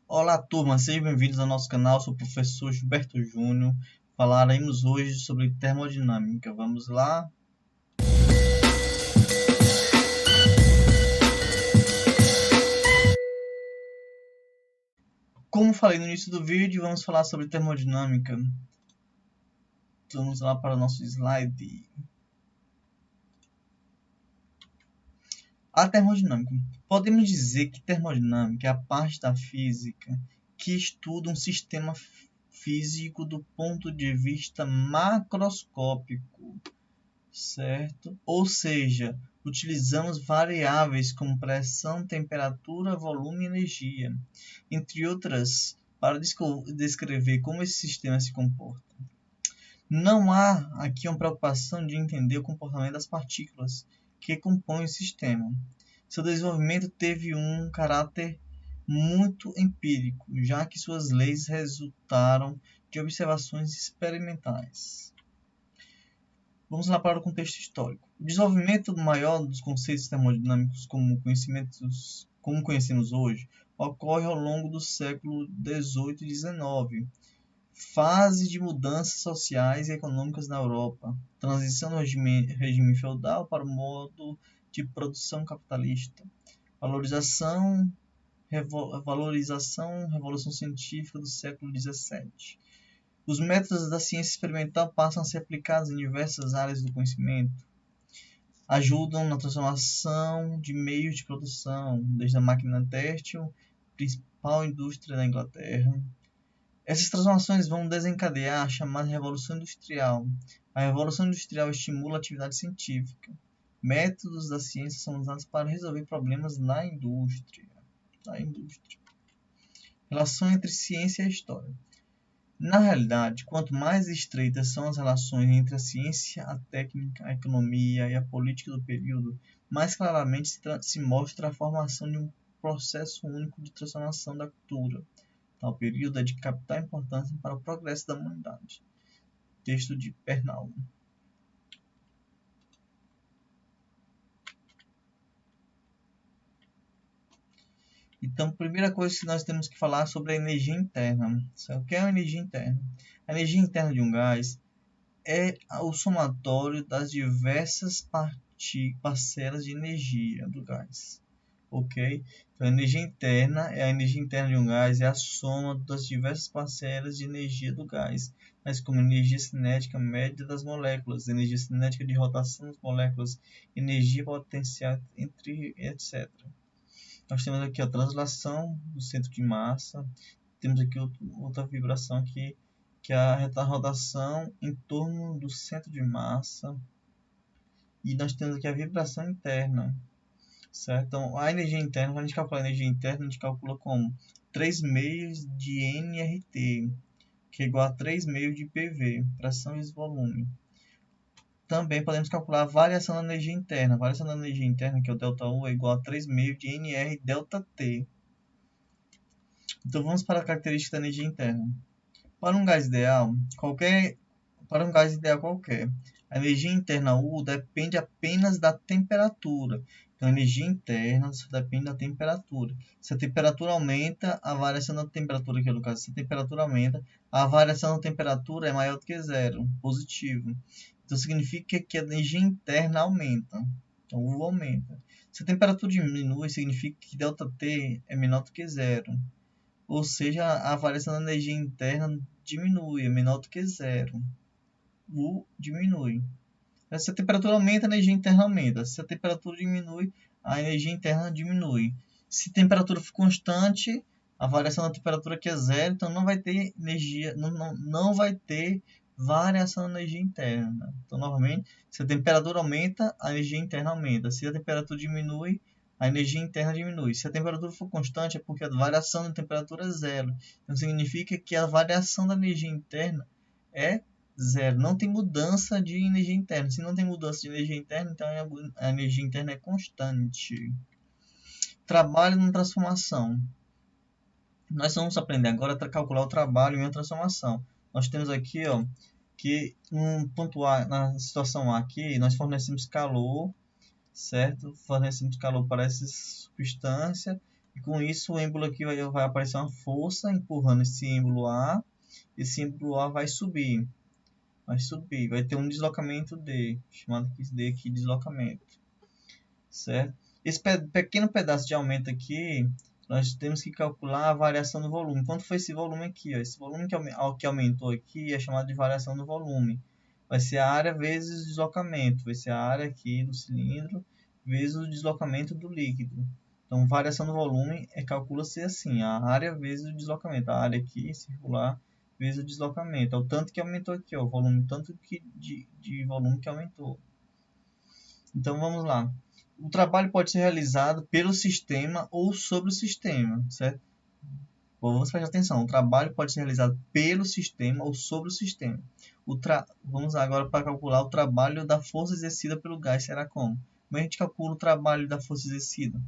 Olá, turma, sejam bem-vindos ao nosso canal. Sou o professor Gilberto Júnior. Falaremos hoje sobre termodinâmica. Vamos lá? Como falei no início do vídeo, vamos falar sobre termodinâmica. Vamos lá para o nosso slide. A termodinâmica. Podemos dizer que termodinâmica é a parte da física que estuda um sistema físico do ponto de vista macroscópico, certo? Ou seja, utilizamos variáveis como pressão, temperatura, volume e energia, entre outras, para descrever como esse sistema se comporta. Não há aqui uma preocupação de entender o comportamento das partículas que compõem o sistema. Seu desenvolvimento teve um caráter muito empírico, já que suas leis resultaram de observações experimentais. Vamos lá para o contexto histórico. O desenvolvimento maior dos conceitos termodinâmicos como conhecemos hoje ocorre ao longo do século XVIII e XIX, fase de mudanças sociais e econômicas na Europa, transição do regime feudal para o modo de produção capitalista, valorização, revolução científica do século XVII. Os métodos da ciência experimental passam a ser aplicados em diversas áreas do conhecimento, ajudam na transformação de meios de produção, desde a máquina têxtil, principal indústria da Inglaterra. Essas transformações vão desencadear a chamada Revolução Industrial. A Revolução Industrial estimula a atividade científica. Métodos da ciência são usados para resolver problemas na indústria. Relação entre ciência e história. Na realidade, quanto mais estreitas são as relações entre a ciência, a técnica, a economia e a política do período, mais claramente se mostra a formação de um processo único de transformação da cultura. Tal período é de capital importância para o progresso da humanidade. Texto de Pernal. Então, a primeira coisa que nós temos que falar sobre a energia interna. O que é a energia interna? A energia interna de um gás é o somatório das diversas parcelas de energia do gás. Ok? Então, a energia interna de um gás, é a soma das diversas parcelas de energia do gás, mas como energia cinética média das moléculas, energia cinética de rotação das moléculas, energia potencial, etc. Nós temos aqui a translação do centro de massa, temos aqui outra vibração aqui, que é a rotação em torno do centro de massa, e nós temos aqui a vibração interna, certo? Então, a energia interna, quando a gente calcula a energia interna, a gente calcula como 3 meios de nRT, que é igual a 3 meios de PV, pressão vezes volume. Também podemos calcular a variação da energia interna. A variação da energia interna, que é o ΔU, é igual a 3 meios de nR ΔT. Então, vamos para a característica da energia interna. Para um gás ideal qualquer, a energia interna U depende apenas da temperatura. Então, a energia interna só depende da temperatura. Se a temperatura aumenta, a variação da temperatura, que é no caso, se a temperatura aumenta, a variação da temperatura é maior do que zero, positivo. Então, significa que a energia interna aumenta. Então, U aumenta. Se a temperatura diminui, significa que ΔT é menor do que zero. Ou seja, a variação da energia interna diminui, é menor do que zero. U diminui. Se a temperatura aumenta, a energia interna aumenta. Se a temperatura diminui, a energia interna diminui. Se a temperatura for constante, a variação da temperatura aqui é zero, então não vai ter energia, não vai ter variação da energia interna. Então, novamente, se a temperatura aumenta, a energia interna aumenta. Se a temperatura diminui, a energia interna diminui. Se a temperatura for constante, é porque a variação da temperatura é zero. Então, significa que a variação da energia interna é zero. Não tem mudança de energia interna. Se não tem mudança de energia interna, então a energia interna é constante. Trabalho na transformação. Nós vamos aprender agora a calcular o trabalho em uma transformação. Nós temos aqui, ó, que um ponto A, na situação A aqui, nós fornecemos calor, certo? Fornecemos calor para essa substância E com isso o êmbolo aqui vai aparecer uma força empurrando esse êmbolo A. Esse êmbolo A vai subir. Vai ter um deslocamento D, chamado D aqui deslocamento. Certo? Esse pequeno pedaço de aumento aqui, nós temos que calcular a variação do volume. Quanto foi esse volume aqui? Ó? Esse volume que aumentou aqui é chamado de variação do volume. Vai ser a área vezes o deslocamento. Vai ser a área aqui do cilindro vezes o deslocamento do líquido. Então, variação do volume calcula-se assim, a área vezes o deslocamento. A área aqui, circular, vezes o deslocamento. É o tanto que aumentou aqui, ó, o volume, tanto de volume que aumentou. Então, vamos lá. O trabalho pode ser realizado pelo sistema ou sobre o sistema, certo? Vamos prestar atenção. O trabalho pode ser realizado pelo sistema ou sobre o sistema. Vamos agora para calcular o trabalho da força exercida pelo gás. Será como? Como a gente calcula o trabalho da força exercida?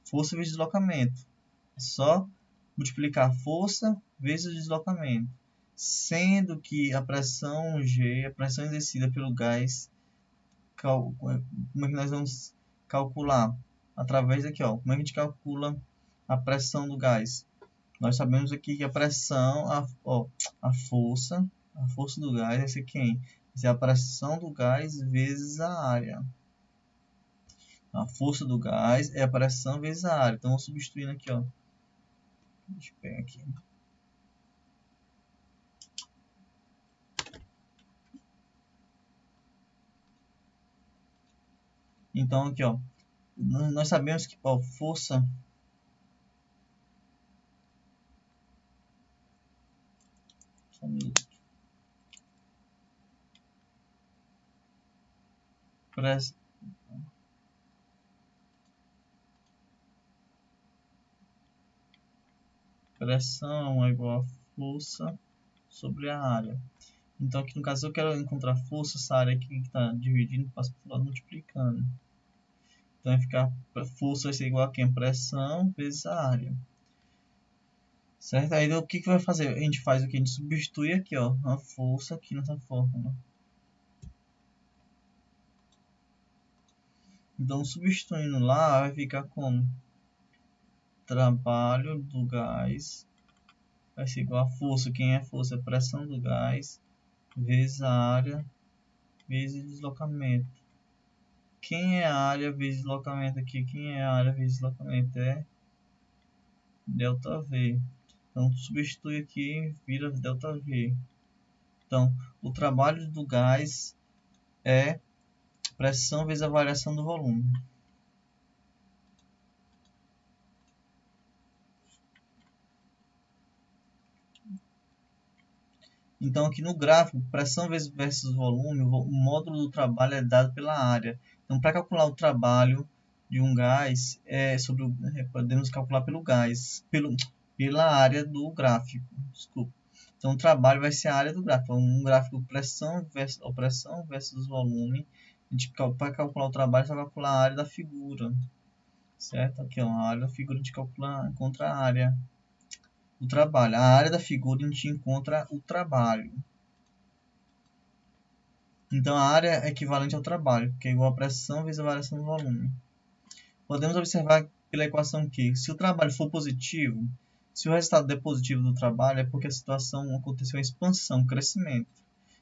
Força vezes deslocamento. É só multiplicar a força vezes o deslocamento. Sendo que a pressão G, a pressão exercida pelo gás, como é que nós vamos calcular? Através daqui, ó. Como é que a gente calcula a pressão do gás? Nós sabemos aqui que a pressão, a força do gás vai ser quem? Vai ser a pressão do gás vezes a área. A força do gás é a pressão vezes a área. Então, vamos substituindo aqui, ó. Deixa eu pegar aqui. Então, aqui, ó. Nós sabemos que a força... Só um minuto. Pressão é igual a força sobre a área. Então, aqui no caso, eu quero encontrar força, essa área aqui que está dividindo, passo para o lado multiplicando. Então, vai ficar, força vai ser igual a quem? Pressão vezes a área. Certo? Aí, o que vai fazer? A gente faz o que? A gente substitui aqui, ó, a força aqui nessa fórmula. Então, substituindo lá, vai ficar como? Trabalho do gás vai ser igual a força. Quem é força? A pressão do gás vezes a área vezes deslocamento. Quem é a área vezes deslocamento aqui? Quem é a área vezes deslocamento? É ΔV. Então, substitui aqui, vira ΔV. Então, o trabalho do gás é pressão vezes a variação do volume. Então, aqui no gráfico, pressão versus volume, o módulo do trabalho é dado pela área. Então, para calcular o trabalho de um gás, podemos calcular pelo gás, pela área do gráfico. Desculpa. Então, o trabalho vai ser a área do gráfico. Um gráfico pressão versus volume. Para calcular o trabalho, você vai calcular a área da figura. Certo? Aqui, ó, a área da figura, a gente encontra a área do trabalho. A área da figura, a gente encontra o trabalho. Então, a área é equivalente ao trabalho, que é igual a pressão vezes a variação do volume. Podemos observar pela equação que, se o trabalho for positivo, se o resultado é positivo do trabalho, é porque a situação aconteceu em expansão, crescimento.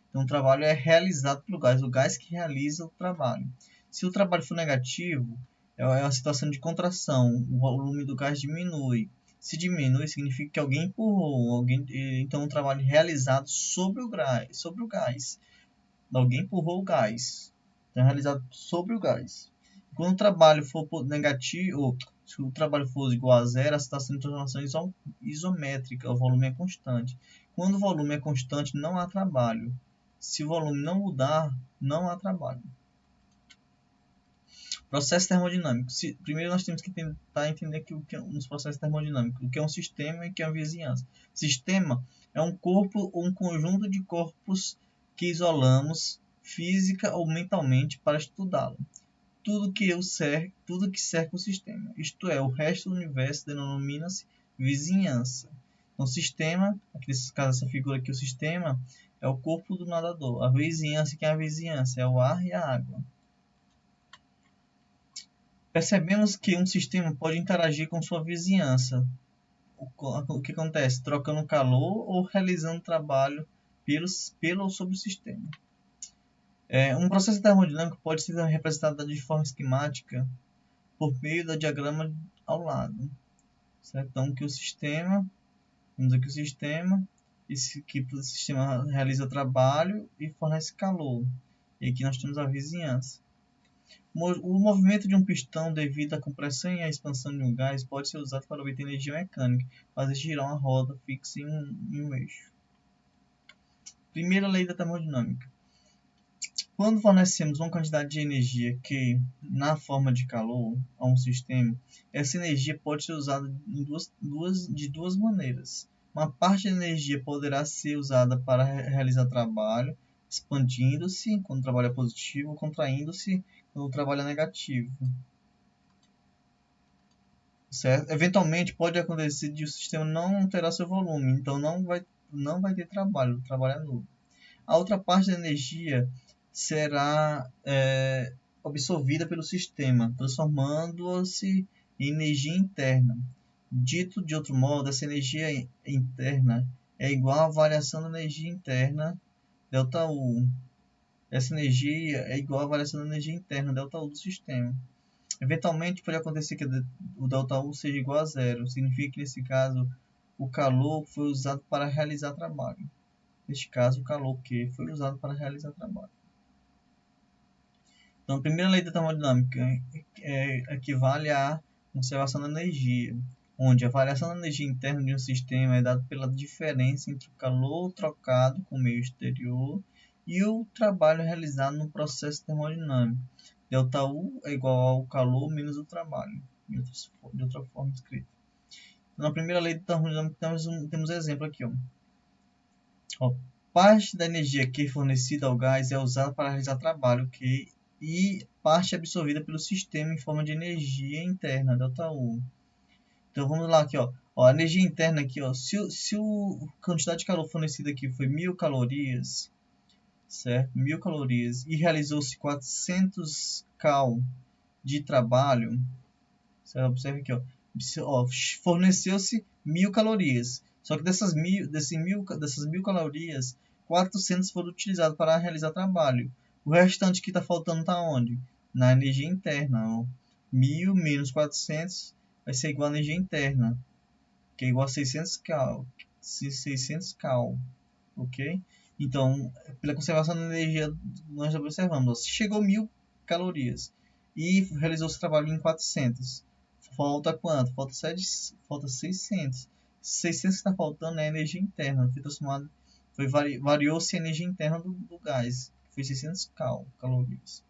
Então, o trabalho é realizado pelo gás, o gás que realiza o trabalho. Se o trabalho for negativo, é uma situação de contração, o volume do gás diminui. Se diminui, significa que alguém empurrou, então o trabalho realizado sobre o gás. Alguém empurrou o gás. Então, é realizado sobre o gás. Quando o trabalho for negativo, ou se o trabalho for igual a zero, a situação de transformação é isométrica, o volume é constante. Quando o volume é constante, não há trabalho. Se o volume não mudar, não há trabalho. Processo termodinâmico. Primeiro nós temos que tentar entender o que é um processo termodinâmico, o que é um sistema e o que é uma vizinhança. Sistema é um corpo ou um conjunto de corpos que isolamos física ou mentalmente para estudá-lo. Tudo que cerca o sistema, isto é, o resto do universo, denomina-se vizinhança. Então, sistema, aqui nesse caso, essa figura aqui, o sistema, é o corpo do nadador. A vizinhança, que é a vizinhança? É o ar e a água. Percebemos que um sistema pode interagir com sua vizinhança. O que acontece? Trocando calor ou realizando trabalho pelo ou sobre o sistema. Um processo termodinâmico pode ser representado de forma esquemática por meio do diagrama ao lado. Certo? Então, que o sistema, vamos dizer que o sistema, que o sistema realiza trabalho e fornece calor. E aqui nós temos a vizinhança. O movimento de um pistão devido à compressão e à expansão de um gás pode ser usado para obter energia mecânica, fazer girar uma roda fixa em um eixo. Primeira lei da termodinâmica. Quando fornecemos uma quantidade de energia que, na forma de calor, a um sistema, essa energia pode ser usada de duas maneiras. Uma parte da energia poderá ser usada para realizar trabalho, expandindo-se quando o trabalho é positivo, ou contraindo-se quando o trabalho é negativo. Certo? Eventualmente pode acontecer de o sistema não alterar seu volume, então não vai ter trabalho, o trabalho é nulo. A outra parte da energia será absorvida pelo sistema, transformando-se em energia interna. Dito de outro modo, essa energia interna é igual à variação da energia interna, ΔU. Essa energia é igual à variação da energia interna, ΔU do sistema. Eventualmente, pode acontecer que o ΔU seja igual a zero. Significa que, nesse caso, o calor foi usado para realizar trabalho. Neste caso, o calor Q foi usado para realizar trabalho. Então, a primeira lei da termodinâmica equivale à conservação da energia, onde a variação da energia interna de um sistema é dada pela diferença entre o calor trocado com o meio exterior e o trabalho realizado no processo termodinâmico. ΔU é igual ao calor menos o trabalho, de outra forma escrita. Então, na primeira lei da termodinâmica temos um exemplo aqui. Parte da energia que é fornecida ao gás é usada para realizar trabalho e parte absorvida pelo sistema em forma de energia interna, ΔU. Então vamos lá aqui, a energia interna aqui, se a quantidade de calor fornecida aqui foi 1000 calorias, certo? 1000 calorias e realizou-se 400 cal de trabalho, certo? Observe aqui, forneceu-se 1000 calorias. Só que dessas mil calorias, 400 foram utilizadas para realizar trabalho. O restante que está faltando está onde? Na energia interna. 1000 menos 400 vai ser igual a energia interna, que é igual a 600 cal. 600 cal, ok? Então, pela conservação da energia, nós observamos, se chegou 1000 calorias e realizou esse trabalho em 400, falta quanto? Falta 600. 600 que está faltando é a energia interna, variou-se a energia interna do gás, que foi 600 calorias.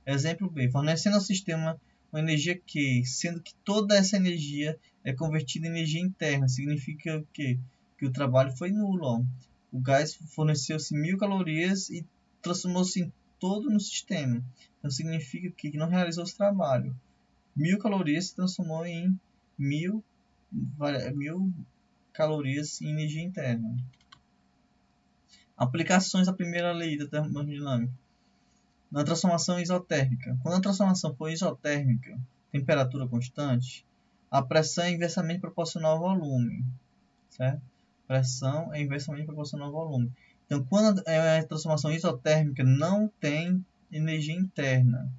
Exemplo B, fornecendo ao sistema uma energia Q, sendo que toda essa energia é convertida em energia interna, significa o quê? Que o trabalho foi nulo. Ó. O gás forneceu-se 1000 calorias e transformou-se todo no sistema. Então significa que não realizou esse trabalho. 1000 calorias se transformou em 1000 calorias em energia interna. Aplicações da primeira lei da termodinâmica. Na transformação isotérmica. Quando a transformação for isotérmica, temperatura constante, a pressão é inversamente proporcional ao volume. Certo? Pressão é inversamente proporcional ao volume. Então, quando a transformação isotérmica não tem energia interna,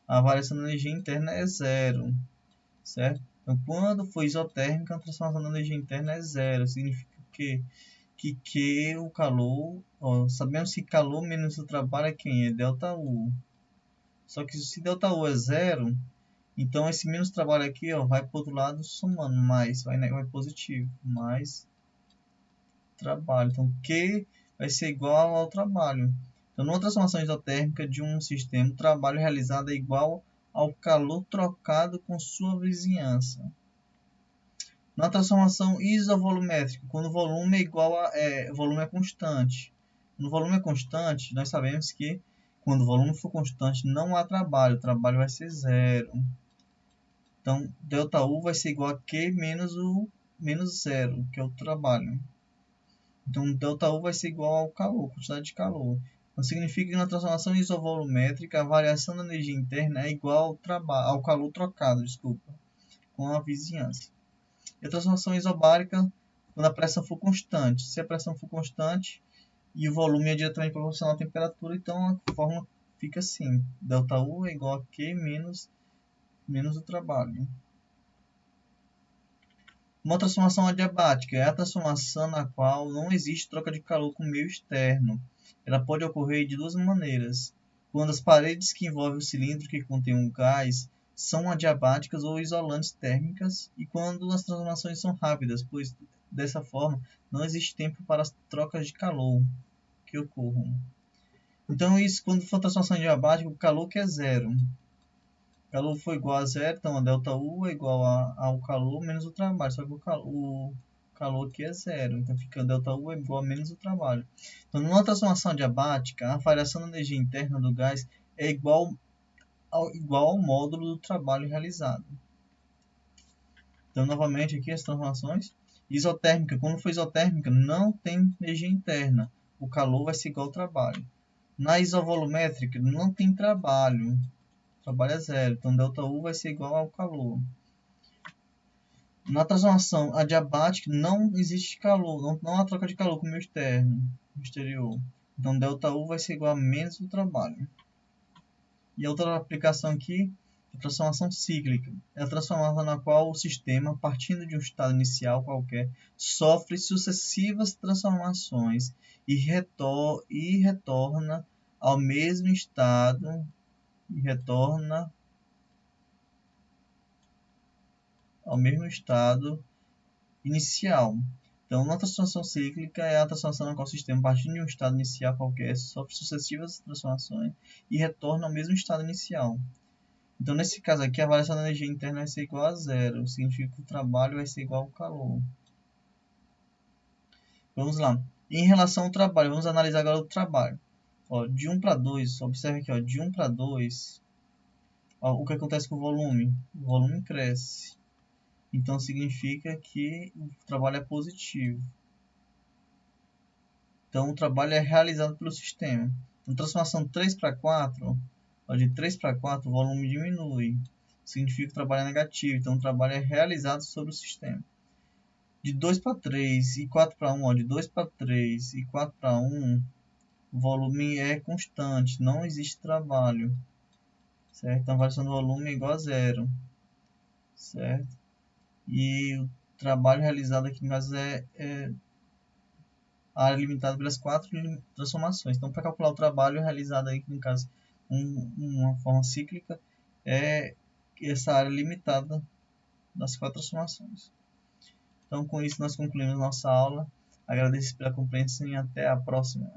a variação da energia interna é zero. Certo? Então, quando for isotérmica, a transformação da energia interna é zero. Significa que o calor, sabemos que calor menos o trabalho é quem? É ΔU. Só que se ΔU é zero, então esse menos trabalho aqui vai para o outro lado somando, mais, vai positivo, mais trabalho. Então Q vai ser igual ao trabalho. Então, numa transformação isotérmica de um sistema, o trabalho realizado é igual ao calor trocado com sua vizinhança. Na transformação isovolumétrica, quando o volume é igual volume é constante. Quando o volume é constante, nós sabemos que quando o volume for constante, não há trabalho. O trabalho vai ser zero. Então, ΔU vai ser igual a Q menos zero, que é o trabalho. Então, ΔU vai ser igual ao calor, quantidade de calor. Então, significa que na transformação isovolumétrica, a variação da energia interna é igual ao calor trocado, com a vizinhança. E a transformação isobárica, quando a pressão for constante. Se a pressão for constante e o volume é diretamente proporcional à temperatura, então a fórmula fica assim: ΔU é igual a Q menos o trabalho. Uma transformação adiabática é a transformação na qual não existe troca de calor com o meio externo. Ela pode ocorrer de duas maneiras: quando as paredes que envolvem o cilindro que contém um gás são adiabáticas ou isolantes térmicas, e quando as transformações são rápidas, pois dessa forma não existe tempo para as trocas de calor que ocorram. Então, isso, quando for transformação adiabática, o calor que é zero. O calor foi igual a zero, então a ΔU é igual ao calor menos o trabalho. Só que o calor aqui é zero, então fica ΔU é igual a menos o trabalho. Então, numa transformação adiabática, a variação da energia interna do gás é igual ao módulo do trabalho realizado. Então, novamente, aqui as transformações. Isotérmica, quando for isotérmica, não tem energia interna. O calor vai ser igual ao trabalho. Na isovolumétrica, não tem trabalho. O trabalho é zero. Então, ΔU vai ser igual ao calor. Na transformação adiabática, não existe calor. Não há troca de calor com o meio exterior. Então, ΔU vai ser igual a menos o trabalho. E a outra aplicação aqui, a transformação cíclica. É a transformação na qual o sistema, partindo de um estado inicial qualquer, sofre sucessivas transformações e retorna ao mesmo estado inicial. Então, uma transformação cíclica é a transformação na qual o sistema, partindo de um estado inicial qualquer, sofre sucessivas transformações e retorna ao mesmo estado inicial. Então, nesse caso aqui, a variação da energia interna vai ser igual a zero. Significa que o trabalho vai ser igual ao calor. Vamos lá. Em relação ao trabalho, vamos analisar agora o trabalho. Ó, de 1 para 2, observe aqui, ó, de 1 para 2, ó, o que acontece com o volume? O volume cresce. Então, significa que o trabalho é positivo. Então, o trabalho é realizado pelo sistema. Na transformação 3 para 4, ó, de 3 para 4, o volume diminui. Significa que o trabalho é negativo. Então, o trabalho é realizado sobre o sistema. De 2 para 3 e 4 para 1, ó, de 2 para 3 e 4 para 1, o volume é constante, não existe trabalho. Certo? Então, a variação do volume é igual a zero. Certo? E o trabalho realizado aqui no caso é a área limitada pelas 4 transformações. Então, para calcular o trabalho realizado aí, no caso, uma forma cíclica, é essa área limitada das 4 transformações. Então, com isso, nós concluímos nossa aula. Agradeço pela compreensão e até a próxima.